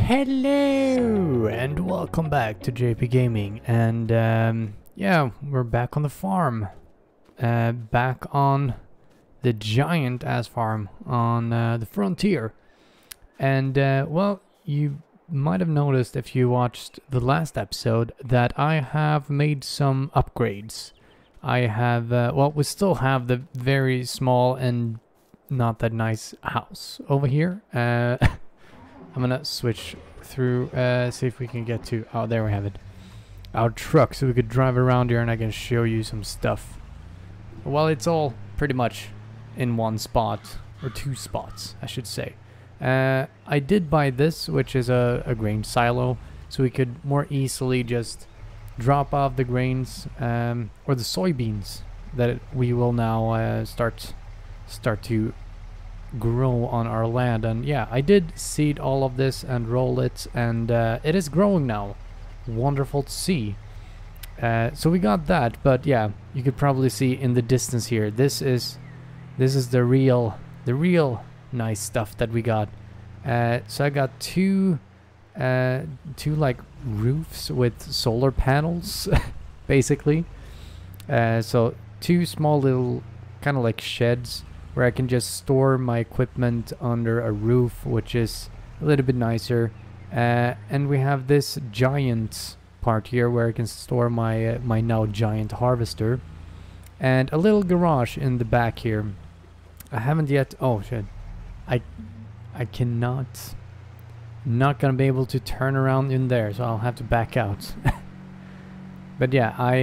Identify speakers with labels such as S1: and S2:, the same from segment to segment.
S1: Hello and welcome back to JP.Gaming, and yeah, we're back on the farm, back on the giant ass farm on the frontier. And well, you might have noticed if you watched the last episode that I have made some upgrades. I have well, we still have the very small and not that nice house over here. I'm gonna switch through, see if we can get to, oh, there we have it, our truck, so we could drive around here and I can show you some stuff. Well, it's all pretty much in one spot, or two spots, I should say. I did buy this, which is a grain silo, so we could more easily just drop off the grains, or the soybeans that we will now start to grow on our land. And yeah, I did seed all of this and roll it, and it is growing now. Wonderful to see. So we got that, but yeah, you could probably see in the distance here, this is the real nice stuff that we got. So I got two like roofs with solar panels basically. So two small little kind of like sheds where I can just store my equipment under a roof, which is a little bit nicer. And we have this giant part here where I can store my my now giant harvester, and a little garage in the back here. I haven't yet. Oh shit! I cannot. Not gonna be able to turn around in there, so I'll have to back out. But yeah, I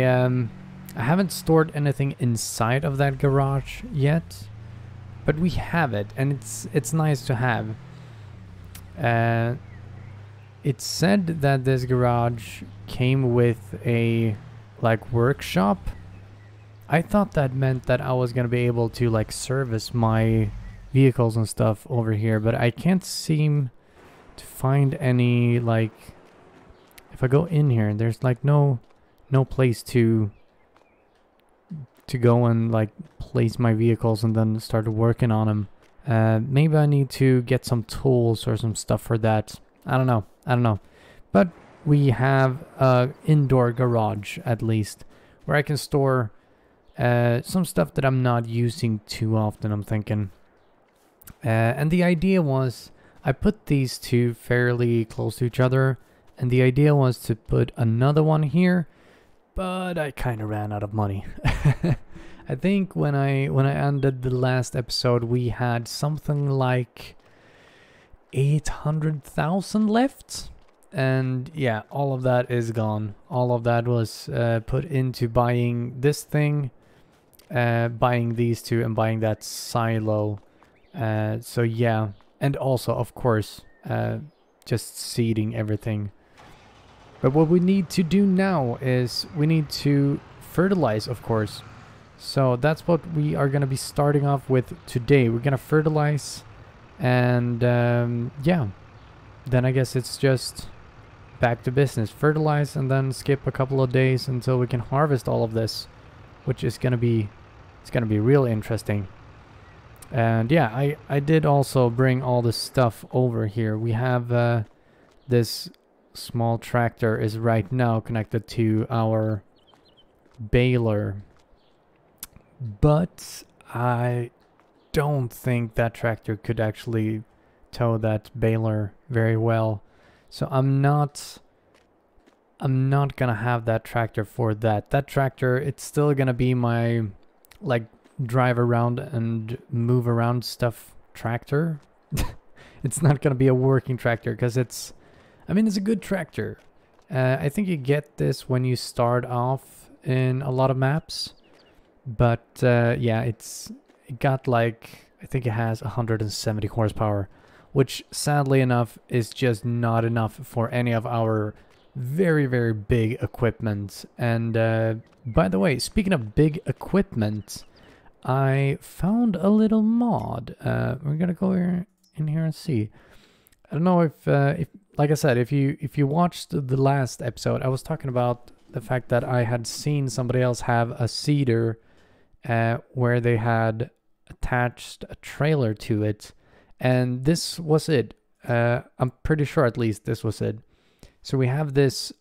S1: haven't stored anything inside of that garage yet. But we have it, and it's nice to have. It said that this garage came with a like workshop. I thought that meant that I was gonna be able to like service my vehicles and stuff over here, but I can't seem to find any, like, if I go in here, there's like no place to go and like place my vehicles and then start working on them. Maybe I need to get some tools or some stuff for that. I don't know. But we have a indoor garage at least where I can store some stuff that I'm not using too often, I'm thinking. And the idea was, I put these two fairly close to each other, and the idea was to put another one here, but I kind of ran out of money. I think when I ended the last episode, we had something like 800,000 left, and yeah, all of that is gone. All of that was put into buying this thing, buying these two, and buying that silo. So yeah, and also of course just seeding everything. But what we need to do now is we need to fertilize, of course. So that's what we are going to be starting off with today. We're going to fertilize, and yeah, then I guess it's just back to business. Fertilize and then skip a couple of days until we can harvest all of this, which is going to be, it's going to be real interesting. And yeah, I did also bring all this stuff over here. We have this small tractor is right now connected to our baler, but I don't think that tractor could actually tow that baler very well. So I'm not gonna have that tractor for that. That tractor, it's still gonna be my like drive around and move around stuff tractor. It's not gonna be a working tractor because it's, I mean, it's a good tractor. I think you get this when you start off in a lot of maps, but yeah, it got like, I think it has 170 horsepower, which sadly enough is just not enough for any of our very, very big equipment. And by the way, speaking of big equipment, I found a little mod. We're gonna go in here and see. I don't know if like I said, if you watched the last episode, I was talking about the fact that I had seen somebody else have a seeder where they had attached a trailer to it, and this was it. I'm pretty sure at least this was it. So we have this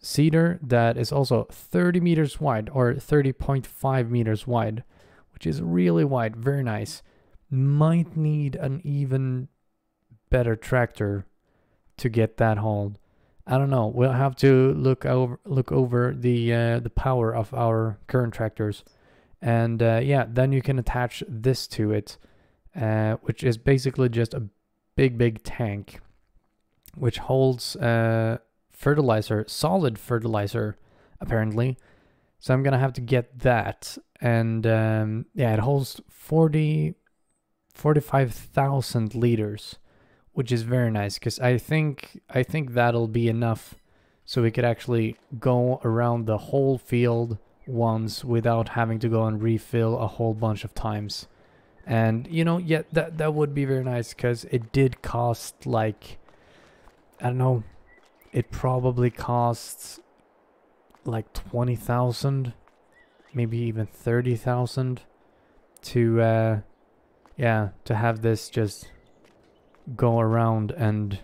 S1: cedar that is also 30 meters wide, or 30.5 meters wide, which is really wide, very nice. Might need an even better tractor to get that hauled. I don't know. We'll have to look over the power of our current tractors, and yeah, then you can attach this to it, which is basically just a big tank, which holds fertilizer, solid fertilizer, apparently. So I'm gonna have to get that, and yeah, it holds 45,000 liters, which is very nice, because I think that'll be enough, so we could actually go around the whole field once without having to go and refill a whole bunch of times. And you know, yeah, that would be very nice, because it did cost, like, I don't know, it probably costs like 20,000, maybe even 30,000 to yeah, to have this just go around, and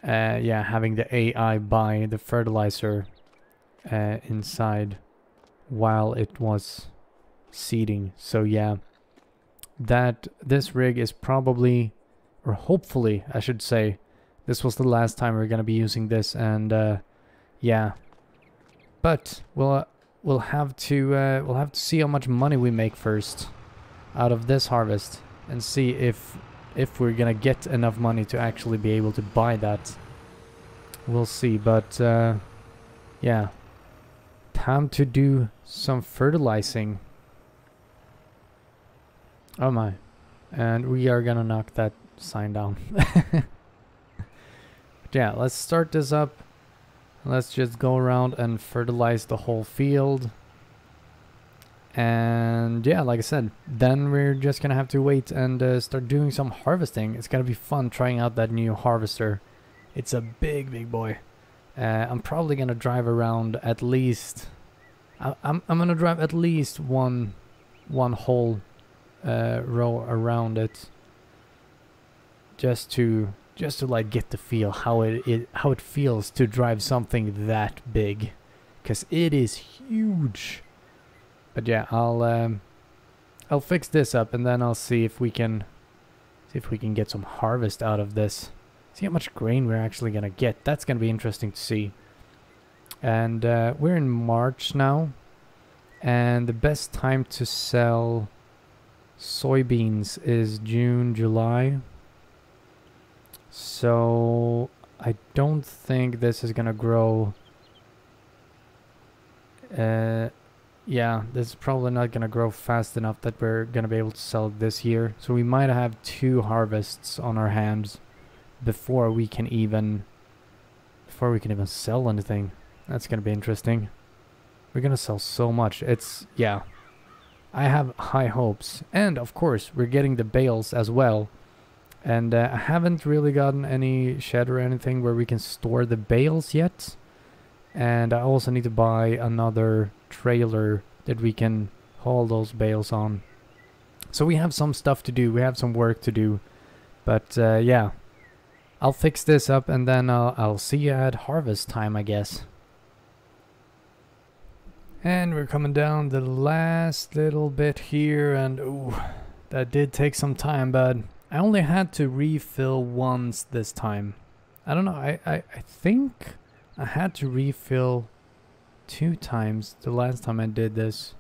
S1: yeah, having the AI buy the fertilizer inside while it was seeding. So yeah, this rig is probably, or hopefully I should say, this was the last time we're gonna be using this, and yeah, but we'll have to see how much money we make first out of this harvest, and see if we're gonna get enough money to actually be able to buy that. We'll see, but yeah, time to do some fertilizing. Oh my, and we are gonna knock that sign down. Yeah, let's start this up. Let's just go around and fertilize the whole field. And yeah, like I said, then we're just gonna have to wait and start doing some harvesting. It's gonna be fun trying out that new harvester. It's a big boy. I'm probably gonna drive around at least. I'm gonna drive at least one whole row around it, just to like get the feel how it feels to drive something that big, because it is huge. But yeah, I'll fix this up, and then I'll see if we can get some harvest out of this. See how much grain we're actually gonna get. That's gonna be interesting to see. And we're in March now, and the best time to sell soybeans is June, July. So I don't think this is gonna grow. Yeah, this is probably not gonna grow fast enough that we're gonna be able to sell it this year. So we might have 2 harvests on our hands before we can even sell anything. That's gonna be interesting. We're gonna sell so much. Yeah, I have high hopes. And of course, we're getting the bales as well. And I haven't really gotten any shed or anything where we can store the bales yet. And I also need to buy another trailer that we can haul those bales on. So we have some stuff to do. We have some work to do. But yeah, I'll fix this up, and then I'll see you at harvest time, I guess. And we're coming down the last little bit here, and ooh, that did take some time, but I only had to refill once this time. I don't know, I think I had to refill 2 times the last time I did this.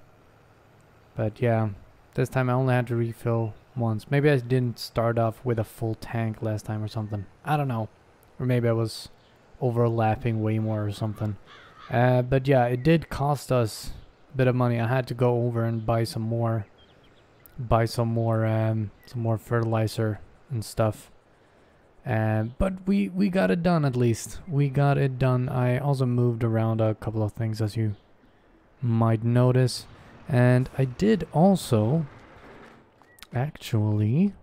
S1: But yeah, this time I only had to refill once. Maybe I didn't start off with a full tank last time or something. I don't know. Or maybe I was overlapping way more or something. But yeah, it did cost us a bit of money. I had to go over and buy some more fertilizer and stuff. But we got it done, at least. We got it done. I also moved around a couple of things, as you might notice. And I did also actually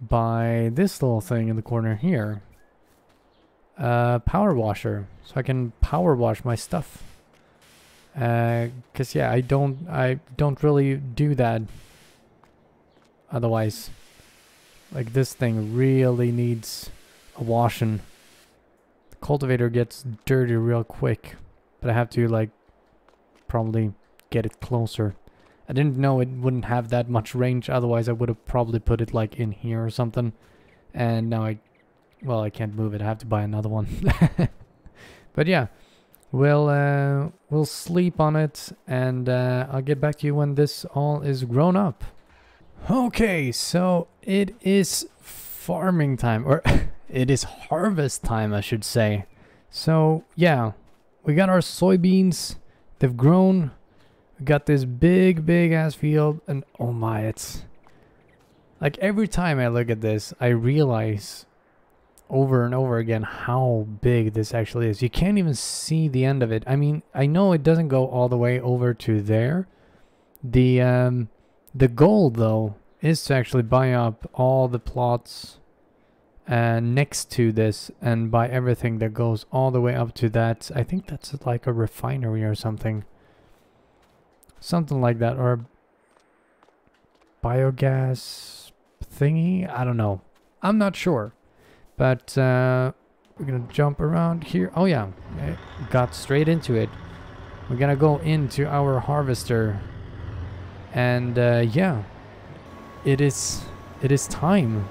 S1: buy this little thing in the corner here. Power washer. So I can power wash my stuff. 'Cause yeah, I don't really do that otherwise. Like this thing really needs a washing. The cultivator gets dirty real quick, but I have to like probably get it closer. I didn't know it wouldn't have that much range, otherwise I would have probably put it like in here or something. And now I can't move it. I have to buy another one. But yeah, we'll sleep on it, and I'll get back to you when this all is grown up. Okay, so it is farming time, or it is harvest time, I should say. So yeah, we got our soybeans. They've grown. We got this big ass field, and oh my, it's like every time I look at this, I realize over and over again how big this actually is. You can't even see the end of it. I mean, I know it doesn't go all the way over to there. The goal though is to actually buy up all the plots next to this and buy everything that goes all the way up to that. I think that's like a refinery or something. Something like that, or biogas thingy. I don't know. I'm not sure. But we're gonna jump around here. Oh yeah, got straight into it. We're gonna go into our harvester, and yeah, it is time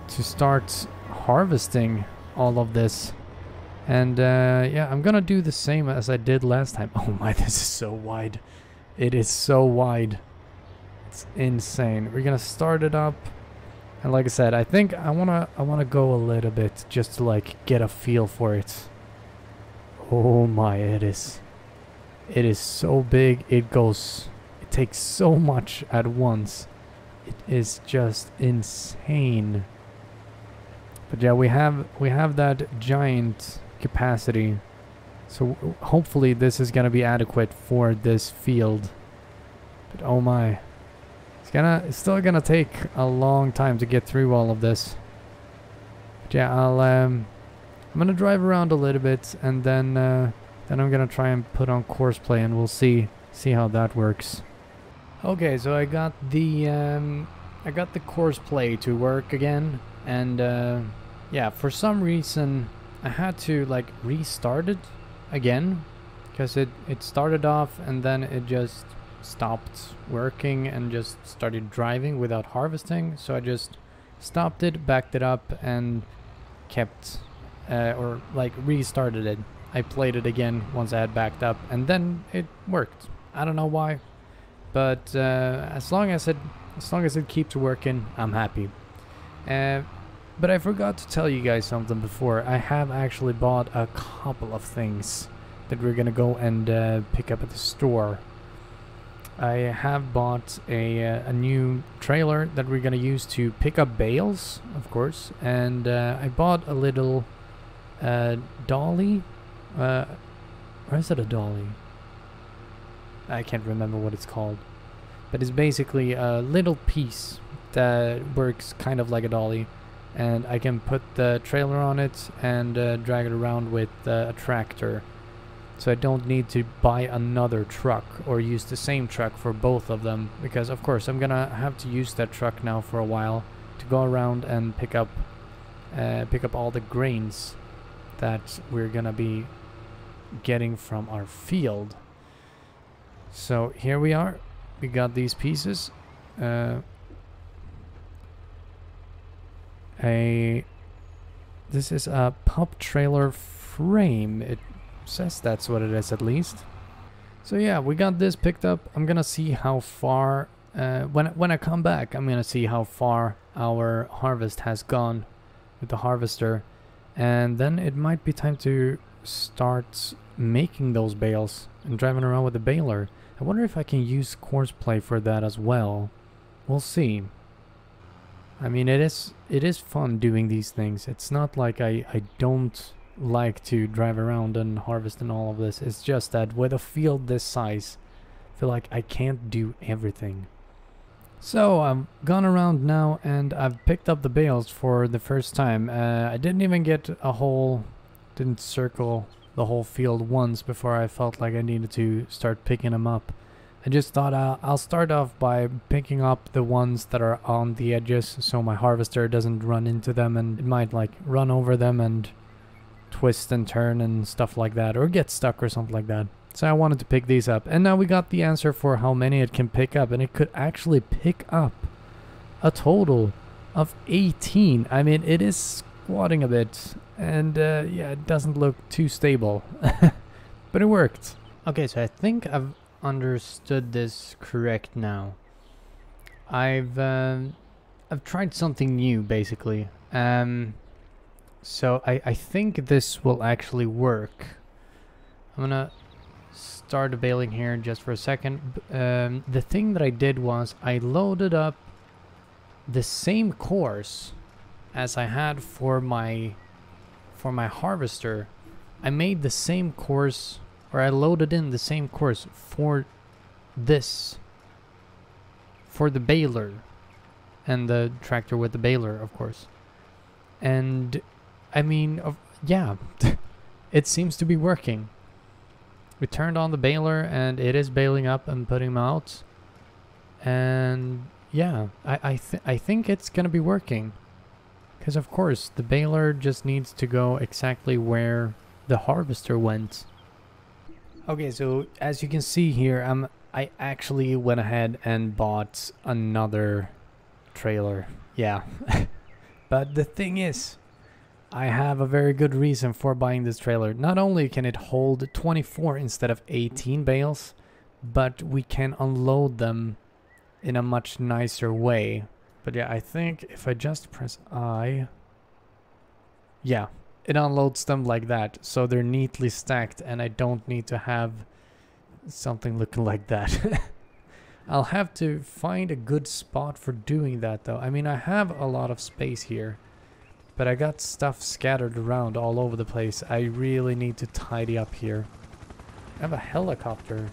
S1: to start harvesting all of this. And yeah, I'm gonna do the same as I did last time. Oh my, this is so wide. It is so wide. It's insane. We're gonna start it up. And like I said, I think I wanna go a little bit just to like get a feel for it. Oh my, it is so big. It takes so much at once. It is just insane. But yeah, we have that giant capacity. So hopefully this is gonna be adequate for this field. But oh my. It's still gonna take a long time to get through all of this. But yeah, I'm gonna drive around a little bit, and then I'm gonna try and put on course play, and we'll see how that works. Okay, so I got the course play to work again, and yeah, for some reason I had to like restart it again, because it started off and then it just stopped working and just started driving without harvesting. So I just stopped it, backed it up, and kept or like restarted it. I played it again once I had backed up, and then it worked. I don't know why, but as long as it keeps working, I'm happy. But I forgot to tell you guys something before. I have actually bought a couple of things that we're gonna go and pick up at the store. I have bought a new trailer that we're gonna use to pick up bales, of course, and I bought a little dolly. Or is it a dolly? I can't remember what it's called, but it's basically a little piece that works kind of like a dolly, and I can put the trailer on it and drag it around with a tractor. So I don't need to buy another truck or use the same truck for both of them, because of course I'm gonna have to use that truck now for a while to go around and pick up all the grains that we're gonna be getting from our field. So here we are. We got these pieces. This is a pup trailer frame. It says that's what it is, at least. So yeah, we got this picked up. I'm gonna see how far when I come back, I'm gonna see how far our harvest has gone with the harvester, and then it might be time to start making those bales and driving around with the baler. I wonder if I can use course play for that as well. We'll see. I mean, it is fun doing these things. It's not like I don't like to drive around and harvest and all of this. It's just that with a field this size, I feel like I can't do everything. So I've gone around now and I've picked up the bales for the first time. I didn't even get didn't circle the whole field once before I felt like I needed to start picking them up. I just thought I'll start off by picking up the ones that are on the edges so my harvester doesn't run into them and it might like run over them and twist and turn and stuff like that, or get stuck or something like that. So I wanted to pick these up, and now we got the answer for how many it can pick up, and it could actually pick up a total of 18. I mean, it is squatting a bit, and yeah, it doesn't look too stable, but it worked. Okay, so I think I've understood this correct now. I've tried something new, basically. So I think this will actually work. I'm gonna start baling here just for a second. The thing that I did was I loaded up the same course as I had for my harvester. I made the same course, or I loaded in the same course for this, for the baler and the tractor with the baler, of course. And I mean, yeah, it seems to be working. We turned on the baler and it is baling up and putting them out. And yeah, I think it's gonna be working. Because of course, the baler just needs to go exactly where the harvester went. Okay, so as you can see here, I actually went ahead and bought another trailer. Yeah. But the thing is, I have a very good reason for buying this trailer. Not only can it hold 24 instead of 18 bales, but we can unload them in a much nicer way. But yeah, I think if I just press I, yeah, it unloads them like that. So they're neatly stacked and I don't need to have something looking like that. I'll have to find a good spot for doing that though. I mean, I have a lot of space here, but I got stuff scattered around all over the place. I really need to tidy up here. I have a helicopter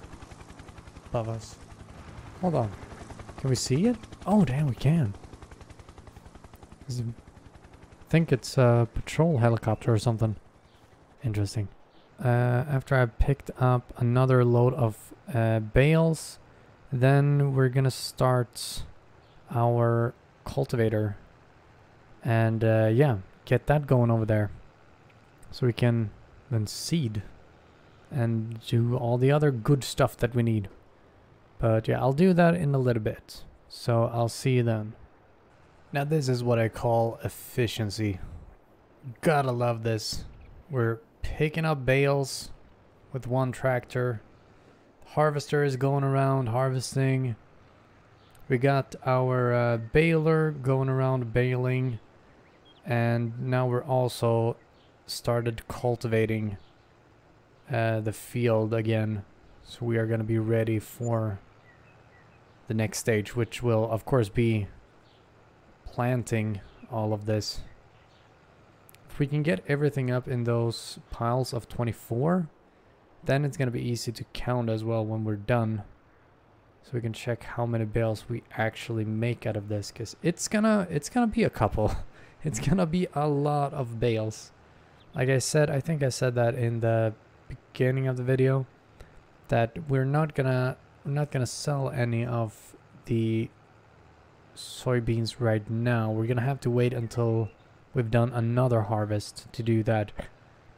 S1: above us. Hold on. Can we see it? Oh, damn, we can. I think it's a patrol helicopter or something. Interesting. After I picked up another load of bales, then we're gonna start our cultivator. And yeah, get that going over there. So we can then seed and do all the other good stuff that we need. But yeah, I'll do that in a little bit. So I'll see you then. Now this is what I call efficiency. Gotta love this. We're picking up bales with one tractor. Harvester is going around harvesting. We got our baler going around baling. And now we're also started cultivating the field again. So we are going to be ready for the next stage, which will of course be planting all of this. If we can get everything up in those piles of 24, then it's going to be easy to count as well when we're done. So we can check how many bales we actually make out of this, because it's gonna be a couple. It's gonna be a lot of bales. Like I said, I think I said that in the beginning of the video, that we're not gonna sell any of the soybeans right now. We're gonna have to wait until we've done another harvest to do that.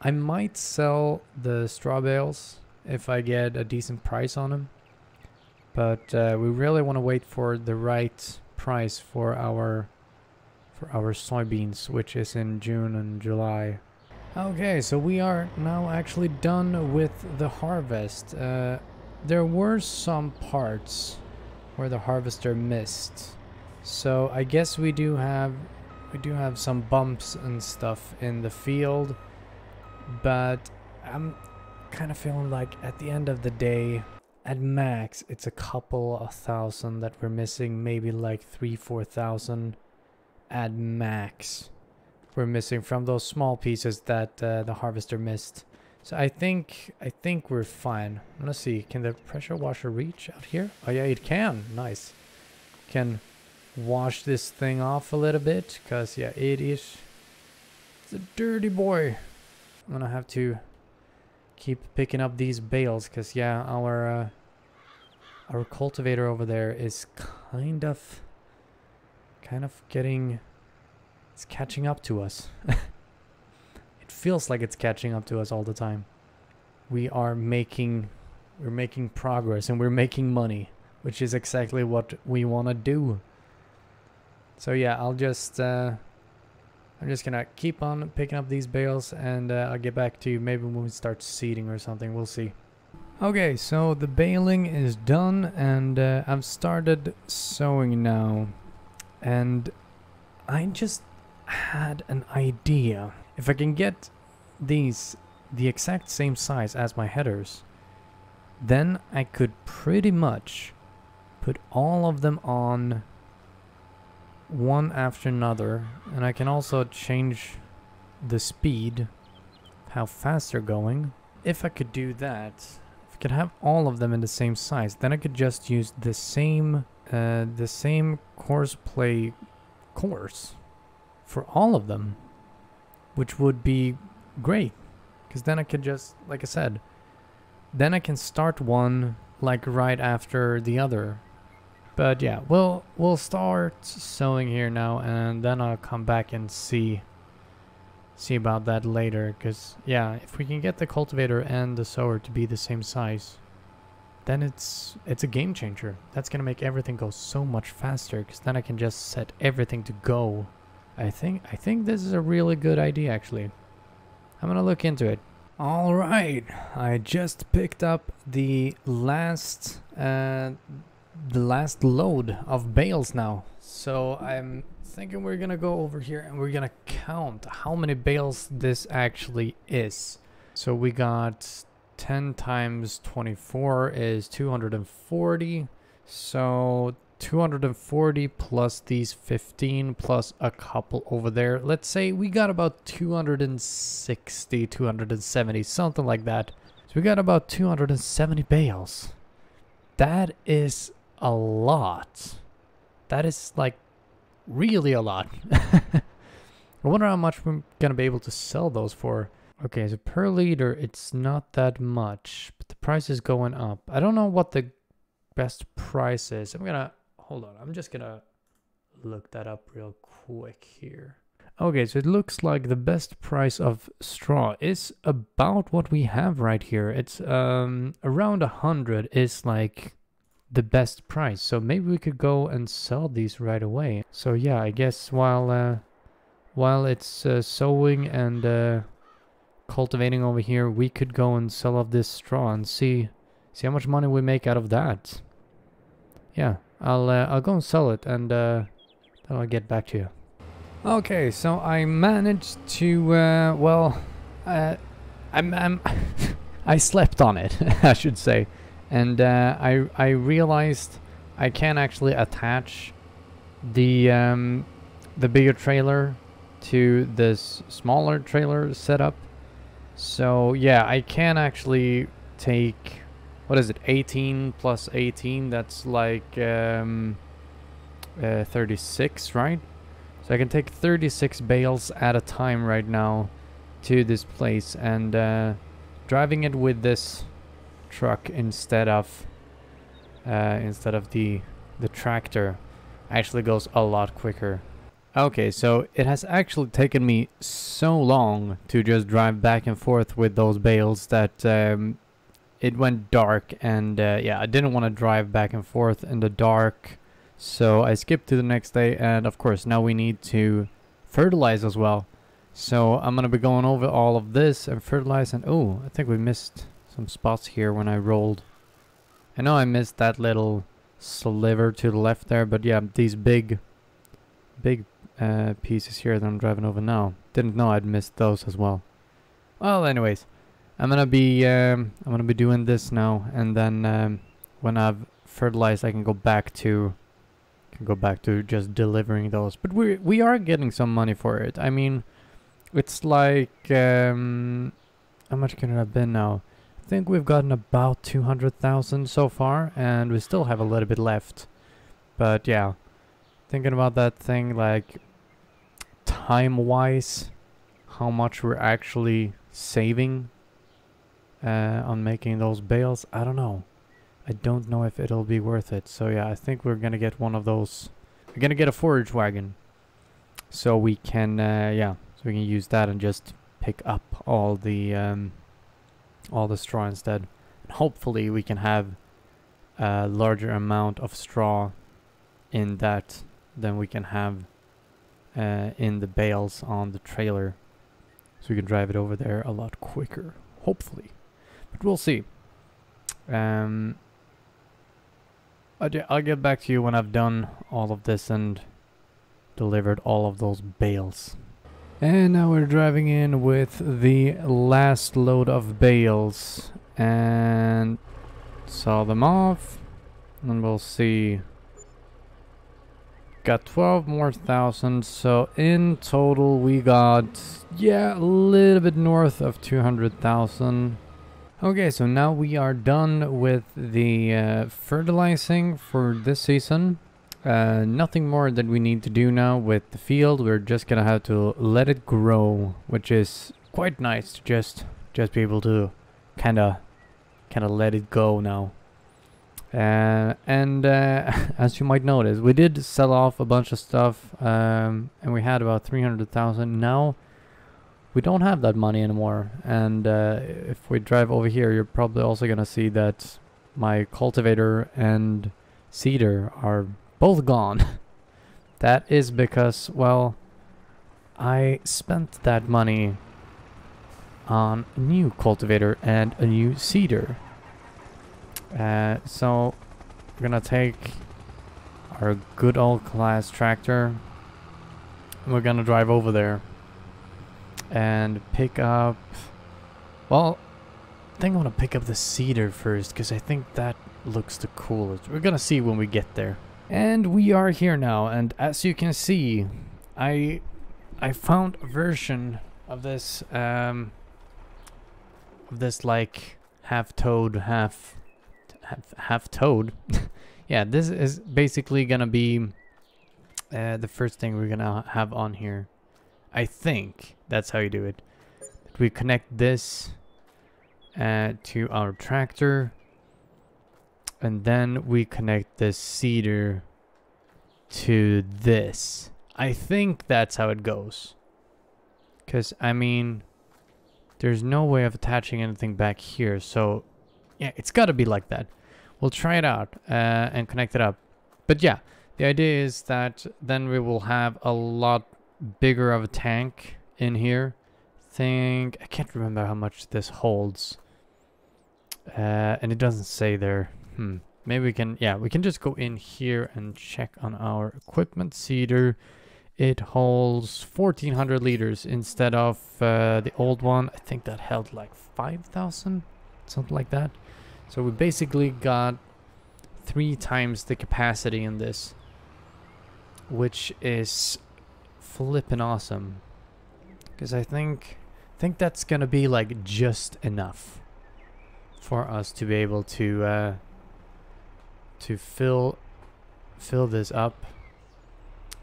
S1: I might sell the straw bales if I get a decent price on them, but we really want to wait for the right price for our soybeans, which is in June and July. Okay, so we are now actually done with the harvest. There were some parts where the harvester missed, so I guess we do have some bumps and stuff in the field, but I'm kind of feeling like at the end of the day, at max, it's a couple of thousand that we're missing, maybe like 3,000-4,000 at max. We're missing from those small pieces that the harvester missed. So I think we're fine. Let's see, can the pressure washer reach out here? Oh yeah, it can. Nice. Can wash this thing off a little bit, because yeah, it's a dirty boy. I'm gonna have to keep picking up these bales, because yeah, our cultivator over there is kind of getting, it's catching up to us. It feels like it's catching up to us all the time. We're making progress and we're making money, which is exactly what we want to do. So yeah, I'm just gonna keep on picking up these bales, and I'll get back to you maybe when we start seeding or something. We'll see. Okay, so the baling is done, and I've started sowing now. And I just had an idea. If I can get these the exact same size as my headers, then I could pretty much put all of them on one after another, and I can also change the speed, how fast they're going. If I could do that, if I could have all of them in the same size, then I could just use the same course for all of them, which would be great, because then I could just, like I said, then I can start one like right after the other. But yeah, we'll start sowing here now, and then I'll come back and see about that later. Because yeah, if we can get the cultivator and the sower to be the same size, then it's a game changer. That's gonna make everything go so much faster, because then I can just set everything to go. I think this is a really good idea, actually. I'm gonna look into it. All right, I just picked up the last load of bales now. So I'm thinking we're gonna go over here and we're gonna count how many bales this actually is. So we got 10 times 24 is 240. So 240 plus these 15 plus a couple over there. Let's say we got about 260, 270, something like that. So we got about 270 bales. That is a lot. That is like really a lot. I wonder how much we're gonna be able to sell those for. Okay, so per liter it's not that much, but the price is going up. I don't know what the best price is. Hold on, I'm just gonna look that up real quick here. Okay, so it looks like the best price of straw is about what we have right here. It's around 100 is like the best price. So maybe we could go and sell these right away. So yeah, I guess while it's sowing and cultivating over here, we could go and sell off this straw and see how much money we make out of that. Yeah, I'll go and sell it, and then I'll get back to you. Okay, so I managed to I slept on it, I should say, and I realized I can actually attach the bigger trailer to this smaller trailer setup. So yeah, I can actually take, what is it, 18 plus 18, that's like 36, right? So I can take 36 bales at a time right now to this place, and driving it with this truck instead of the tractor actually goes a lot quicker. Okay, so it has actually taken me so long to just drive back and forth with those bales that it went dark, and yeah, I didn't want to drive back and forth in the dark, so I skipped to the next day. And of course now we need to fertilize as well, so I'm gonna be going over all of this and fertilize. And oh, I think we missed some spots here when I rolled. I know I missed that little sliver to the left there, but yeah, these big pieces here that I'm driving over now, didn't know I'd missed those as well. Well, anyways, I'm gonna be doing this now, and then when I've fertilized, I can go back to just delivering those. But we are getting some money for it. I mean, it's like how much can it have been now? I think we've gotten about 200,000 so far, and we still have a little bit left. But yeah, thinking about that thing, like time-wise, how much we're actually saving on making those bales, I don't know. I don't know if it'll be worth it. So yeah, I think we're gonna get one of those. We're gonna get a forage wagon, so we can so we can use that and just pick up all the straw instead. And hopefully we can have a larger amount of straw in that than we can have in the bales on the trailer, so we can drive it over there a lot quicker, hopefully. But we'll see. I'll get back to you when I've done all of this and delivered all of those bales. And now we're driving in with the last load of bales and saw them off, and we'll see. Got 12 more thousand, so in total we got, yeah, a little bit north of 200,000. Okay, so now we are done with the fertilizing for this season. Nothing more that we need to do now with the field. We're just gonna have to let it grow, which is quite nice to just be able to kind of let it go now. As you might notice, we did sell off a bunch of stuff, and we had about 300,000. Now we don't have that money anymore, and if we drive over here, you're probably also gonna see that my cultivator and seeder are both gone. That is because, well, I spent that money on a new cultivator and a new seeder. So we're gonna take our good old class tractor, and we're gonna drive over there and pick up, well, I think I want to pick up the seeder first, because I think that looks the coolest. We're gonna see when we get there. And we are here now, and as you can see, I found a version of this like half toad. Yeah, this is basically gonna be the first thing we're gonna have on here. I think that's how you do it. We connect this to our tractor, and then we connect this seeder to this. I think that's how it goes, because I mean, there's no way of attaching anything back here, so yeah, it's got to be like that. We'll try it out and connect it up. But yeah, the idea is that then we will have a lot bigger of a tank in here. I can't remember how much this holds. And it doesn't say there. Maybe we can, yeah, we can just go in here and check on our equipment seeder. It holds 1400 liters instead of the old one. I think that held like 5,000, something like that. So we basically got 3 times the capacity in this, which is flippin' awesome. Because I think that's gonna be like just enough for us to be able to fill this up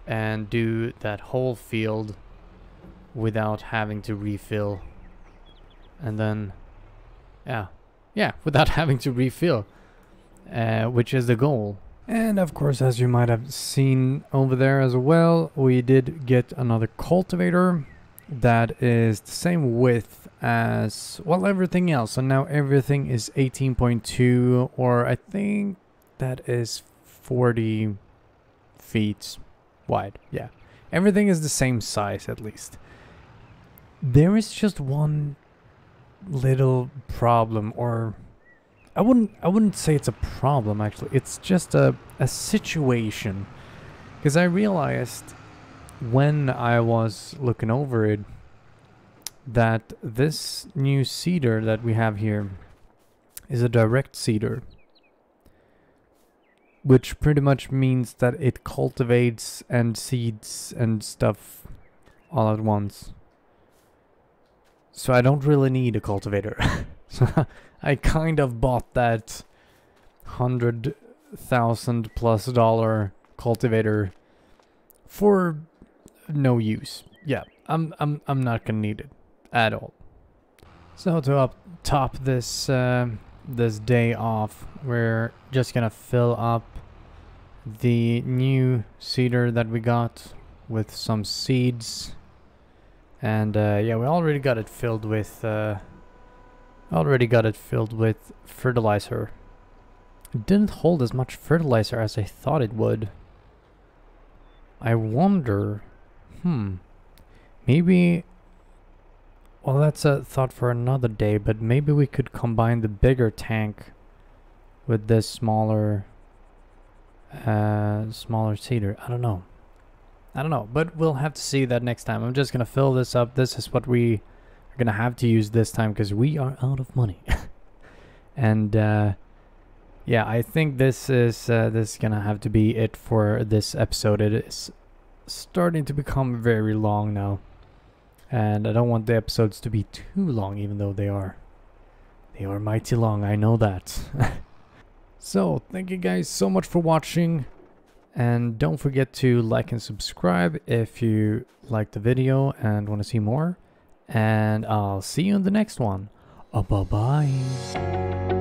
S1: and do that whole field without having to refill, and then yeah, without having to refill, which is the goal. And of course, as you might have seen over there as well, we did get another cultivator that is the same width as, well, everything else. So now everything is 18.2, or I think that is 40 feet wide. Yeah, everything is the same size, at least. There is just one little problem, or I wouldn't say it's a problem, actually. It's just a situation, because I realized when I was looking over it that this new seeder that we have here is a direct seeder, which pretty much means that it cultivates and seeds and stuff all at once. So I don't really need a cultivator. So I kind of bought that $100,000+ cultivator for no use. Yeah, I'm not gonna need it at all. So to top this this day off, we're just gonna fill up the new seeder that we got with some seeds. And yeah, we already got it filled with fertilizer. It didn't hold as much fertilizer as I thought it would. I wonder, maybe, well, that's a thought for another day, but maybe we could combine the bigger tank with this smaller seeder. I don't know, but we'll have to see that next time. I'm just gonna fill this up. This is what we are gonna have to use this time because we are out of money. And yeah, I think this is gonna have to be it for this episode. It is starting to become very long now, and I don't want the episodes to be too long, even though they are mighty long. I know that. So thank you guys so much for watching, and don't forget to like and subscribe if you liked the video and want to see more. And I'll see you in the next one. Bye bye.